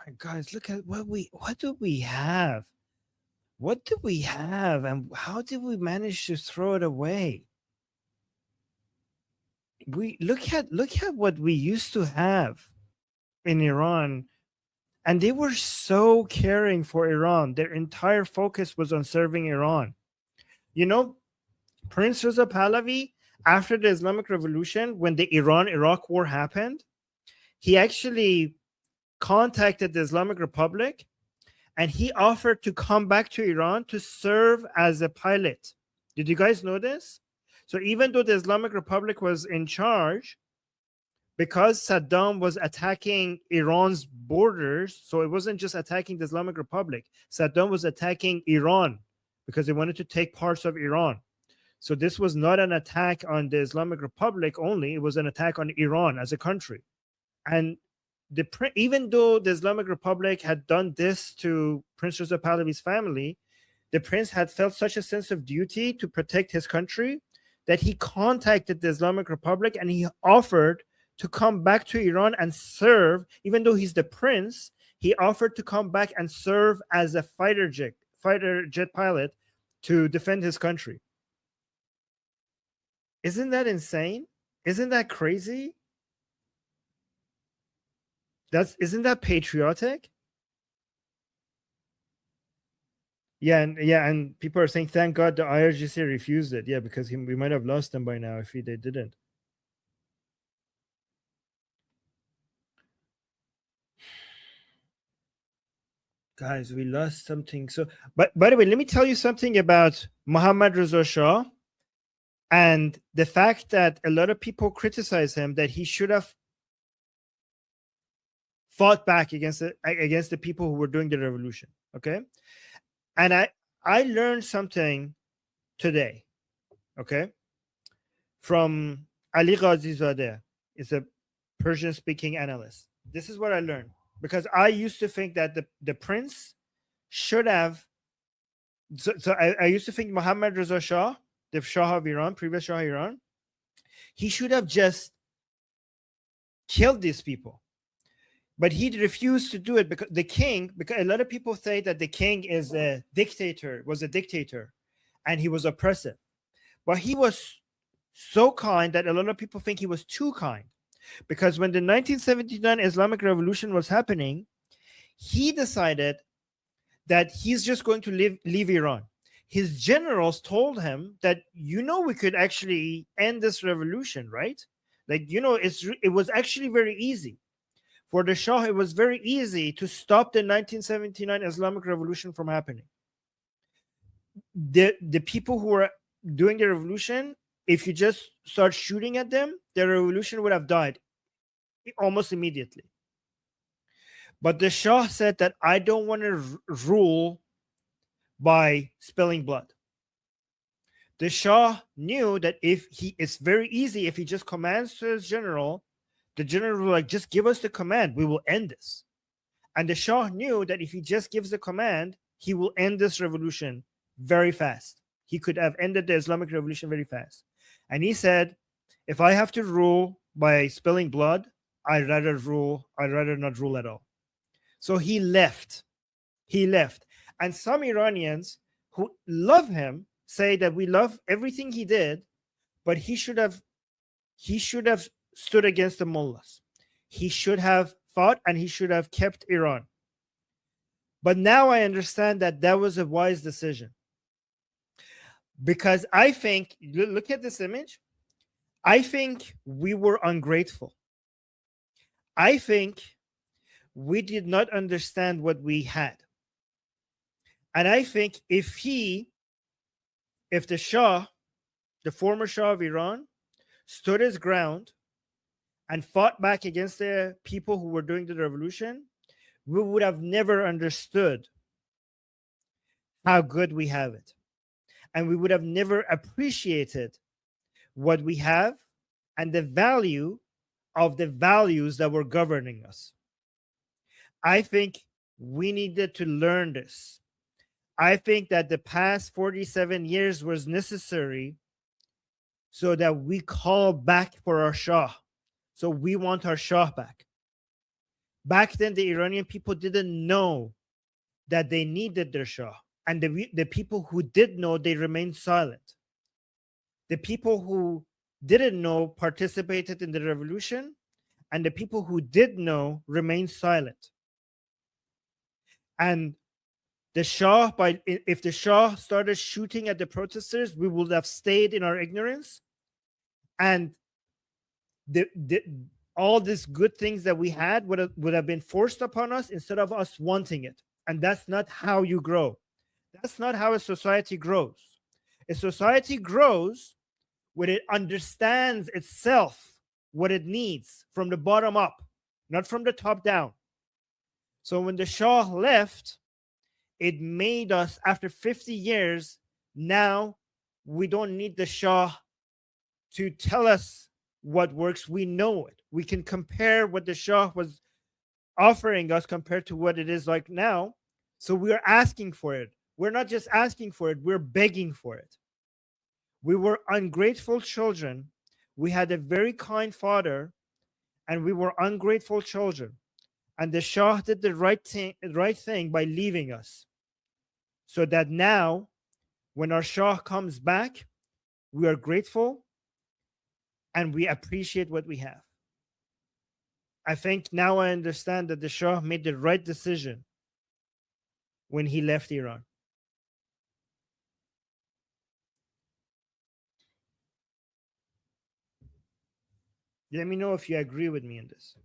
my guys, look at what do we have? What do we have, and how did we manage to throw it away? We look at what we used to have in Iran, and they were so caring for Iran. Their entire focus was on serving Iran. You know, Prince Reza Pahlavi, after the Islamic Revolution, when the Iran-Iraq War happened, he actually contacted the Islamic Republic, and he offered to come back to Iran to serve as a pilot. Did you guys know this? So even though the Islamic Republic was in charge, because Saddam was attacking Iran's borders, so it wasn't just attacking the Islamic Republic. Saddam was attacking Iran because they wanted to take parts of Iran. So this was not an attack on the Islamic Republic only, it was an attack on Iran as a country. And even though the Islamic Republic had done this to Prince Reza Pahlavi's family, the prince had felt such a sense of duty to protect his country that he contacted the Islamic Republic and he offered to come back to Iran and serve. Even though he's the prince, he offered to come back and serve as a fighter jet pilot to defend his country. Isn't that insane? Isn't that crazy? Isn't that patriotic? Yeah, and people are saying, thank God the IRGC refused it. Yeah, because we might have lost them by now if they didn't. Guys, we lost something. So, but by the way, let me tell you something about Mohammad Reza Shah and the fact that a lot of people criticize him that he should have fought back against the people who were doing the revolution. Okay, and I learned something today. Okay, from Ali Ghazizadeh. It's a Persian speaking analyst. This is what I learned, because I used to think that the prince should have. So I used to think Mohammad Reza Shah, the Shah of Iran, previous Shah of Iran, he should have just killed these people. But he refused to do it because the king, because a lot of people say that the king was a dictator, and he was oppressive. But he was so kind that a lot of people think he was too kind. Because when the 1979 Islamic Revolution was happening, he decided that he's just going to leave Iran. His generals told him that, we could actually end this revolution, right? Like, it was actually very easy. For the Shah, it was very easy to stop the 1979 Islamic Revolution from happening. The people who were doing the revolution, if you just start shooting at them, the revolution would have died almost immediately. But the Shah said that I don't want to rule by spilling blood. The Shah knew that it's very easy if he just commands to his general, the general will just give us the command, we will end this. And the Shah knew that if he just gives the command, he will end this revolution very fast. He could have ended the Islamic Revolution very fast. And he said, if I have to rule by spilling blood, I'd rather not rule at all. So he left. And some Iranians who love him say that we love everything he did, but he should have stood against the mullahs. He should have fought, and he should have kept Iran. But now I understand that was a wise decision. Because I think, look at this image, I think we were ungrateful. I think we did not understand what we had. And I think if the Shah, the former Shah of Iran, stood his ground and fought back against the people who were doing the revolution, we would have never understood how good we have it. And we would have never appreciated what we have and the value of the values that were governing us. I think we needed to learn this. I think that the past 47 years was necessary so that we call back for our Shah. So we want our Shah back. Back then, the Iranian people didn't know that they needed their Shah. And the people who did know, they remained silent. The people who didn't know participated in the revolution, and the people who did know remained silent. And the Shah, if the Shah started shooting at the protesters, we would have stayed in our ignorance, and all these good things that we had would have been forced upon us instead of us wanting it. And that's not how you grow. That's not how a society grows. A society grows when it understands itself, what it needs from the bottom up, not from the top down. So when the Shah left, it made us, after 50 years, now we don't need the Shah to tell us what works. We know it. We can compare what the Shah was offering us compared to what it is like now. So we're asking for it. We're not just asking for it, we're begging for it. We were ungrateful children. We had a very kind father, and we were ungrateful children. And the Shah did the right thing by leaving us. So that now, when our Shah comes back, we are grateful and we appreciate what we have. I think now I understand that the Shah made the right decision when he left Iran. Let me know if you agree with me on this.